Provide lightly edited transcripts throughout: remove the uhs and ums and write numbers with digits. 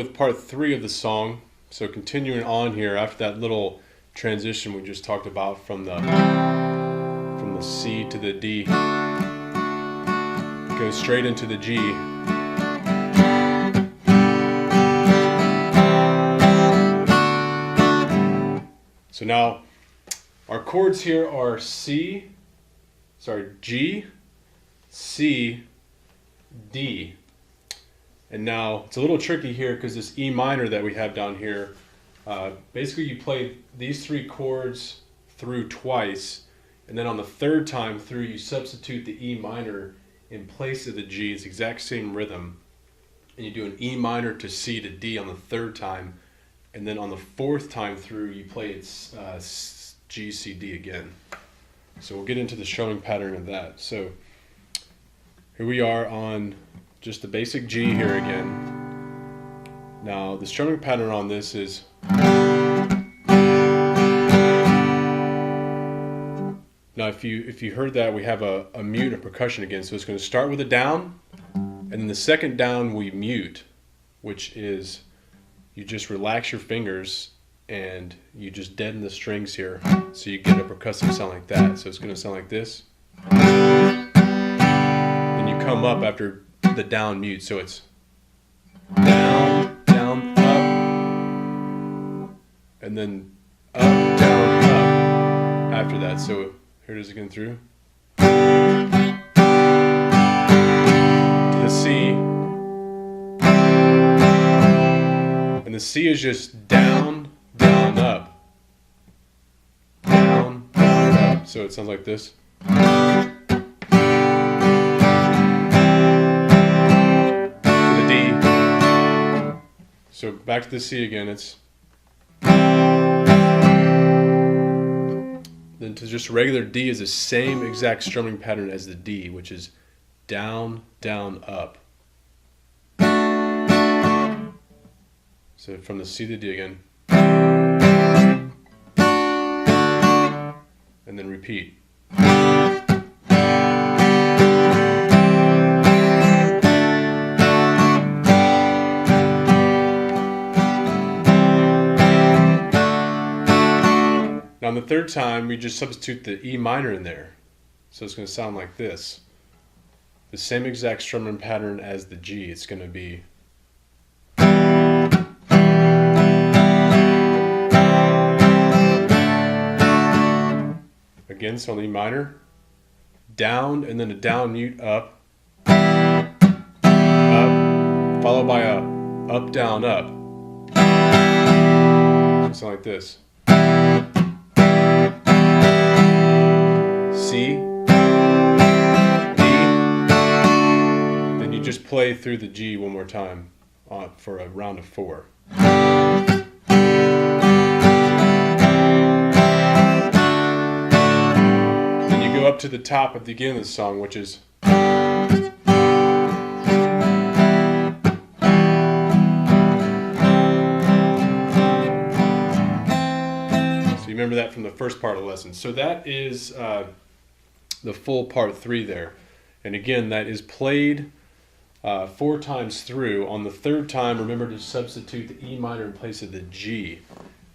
with part 3 of the song. So continuing on here after that little transition we just talked about from the C to the D, go straight into the G. So now our chords here are G, C, D. And now it's a little tricky here because this E minor that we have down here, basically you play these 3 chords through twice, and then on the 3rd time through you substitute the E minor in place of the G. It's the exact same rhythm, and you do an E minor to C to D on the 3rd time, and then on the 4th time through you play it G, C, D again. So we'll get into the strumming pattern of that. So here we are on just the basic G here again. Now the strumming pattern on this is now if you heard that, we have a mute and percussion again. So it's going to start with a down, and then the second down we mute, which is you just relax your fingers and you just deaden the strings here, so you get a percussive sound like that. So it's going to sound like this. Then you come up after the down mute, so it's down, down, up, and then up, down, up after that. So here it is again through to the C, and the C is just down, down, up, down, down, up. So it sounds like this. So back to the C again, it's then to just regular D is the same exact strumming pattern as the D, which is down, down, up. So from the C to D again, and then repeat. Now on the 3rd time, we just substitute the E minor in there. So it's going to sound like this. The same exact strumming pattern as the G. It's going to be again, so on the E minor, down, and then a down mute up, followed by a up, down, up. It's sound like this. C, D, then you just play through the G one more time for a round of 4. Then you go up to the top at the beginning of the song, which is so you remember that from the first part of the lesson. So that is the full part 3 there, and again that is played 4 times through. On the 3rd time, remember to substitute the E minor in place of the G,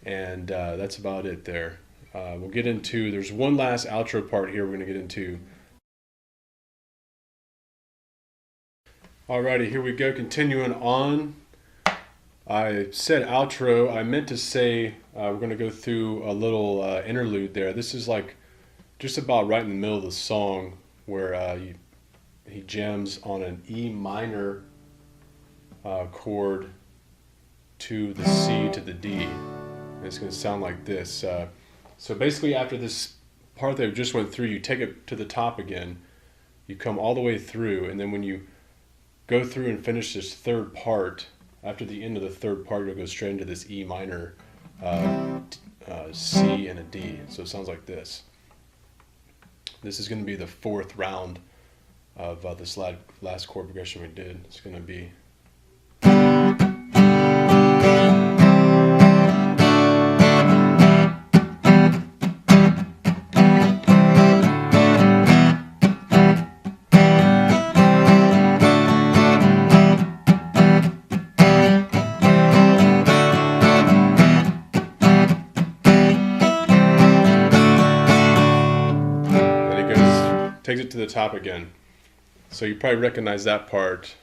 and that's about it there. We'll get into, there's one last outro part here we're going to get into. Alrighty, here we go, continuing on. I said outro, I meant to say we're going to go through a little interlude there. This is like just about right in the middle of the song where he jams on an E minor chord to the C to the D. And it's going to sound like this. So basically after this part that we just went through, you take it to the top again, you come all the way through, and then when you go through and finish this 3rd part, after the end of the 3rd part, you'll go straight into this E minor, C and a D. So it sounds like this. This is going to be the 4th round of this last chord progression we did. It's going to be takes it to the top again. So you probably recognize that part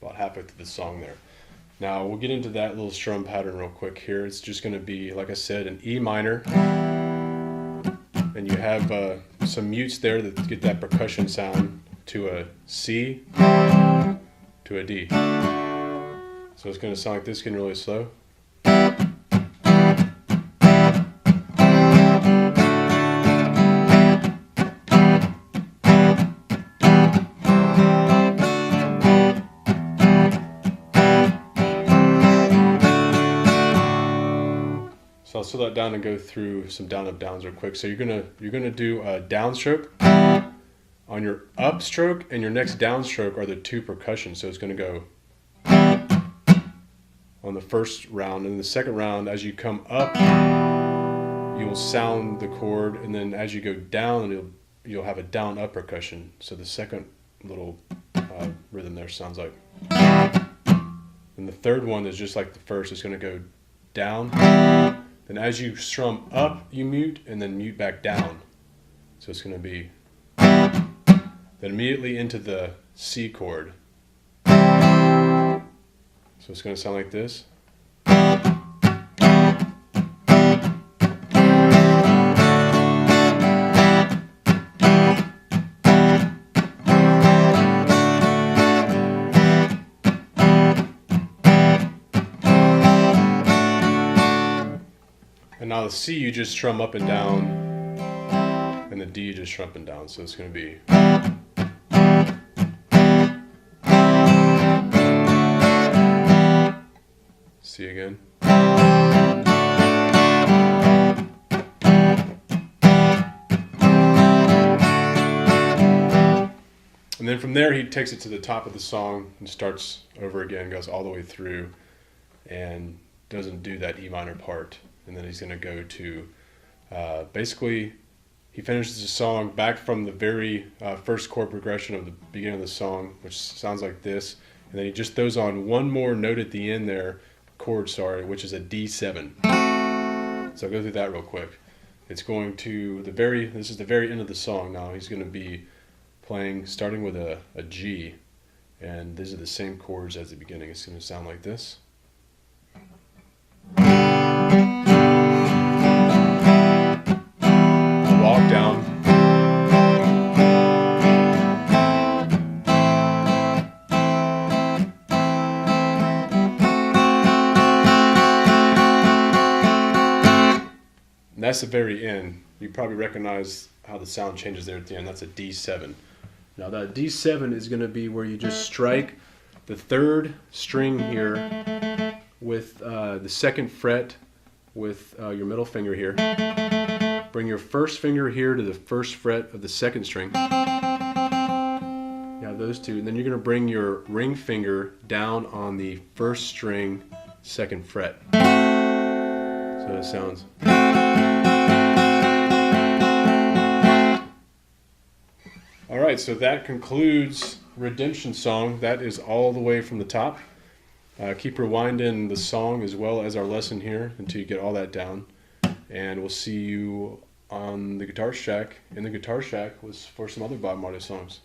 about halfway through the song there. Now we'll get into that little strum pattern real quick here. It's just going to be, like I said, an E minor. And you have some mutes there that get that percussion sound to a C, to a D. So it's going to sound like this, getting really slow. So I'll slow that down and go through some down up downs real quick. So you're gonna do a downstroke on your upstroke, and your next downstroke are the two percussion. So it's gonna go on the first round, and in the second round, as you come up, you will sound the chord, and then as you go down, you'll have a down up percussion. So the second little rhythm there sounds like. And the third one is just like the first. It's gonna go down. Then as you strum up, you mute, and then mute back down. So it's going to be then immediately into the C chord. So it's going to sound like this. And now the C you just strum up and down, and the D you just strum up and down. So it's going to be. C again. And then from there he takes it to the top of the song and starts over again, goes all the way through, and doesn't do that E minor part. And then he's going to go to, basically, he finishes the song back from the very first chord progression of the beginning of the song, which sounds like this. And then he just throws on one more note at the end there, chord, sorry, which is a D7. So I'll go through that real quick. It's going to this is the very end of the song now. He's going to be playing, starting with a G. And these are the same chords as the beginning. It's going to sound like this. Walk down. And that's the very end. You probably recognize how the sound changes there at the end. That's a D7. Now that D7 is going to be where you just strike the third string here with the second fret with your middle finger here. Bring your first finger here to the first fret of the second string. You have those two, and then you're going to bring your ring finger down on the first string, second fret. So it sounds. All right, so that concludes Redemption Song. That is all the way from the top. Keep rewinding the song as well as our lesson here until you get all that down. And we'll see you on the Guitar Shack, in the Guitar Shack, for some other Bob Marley songs.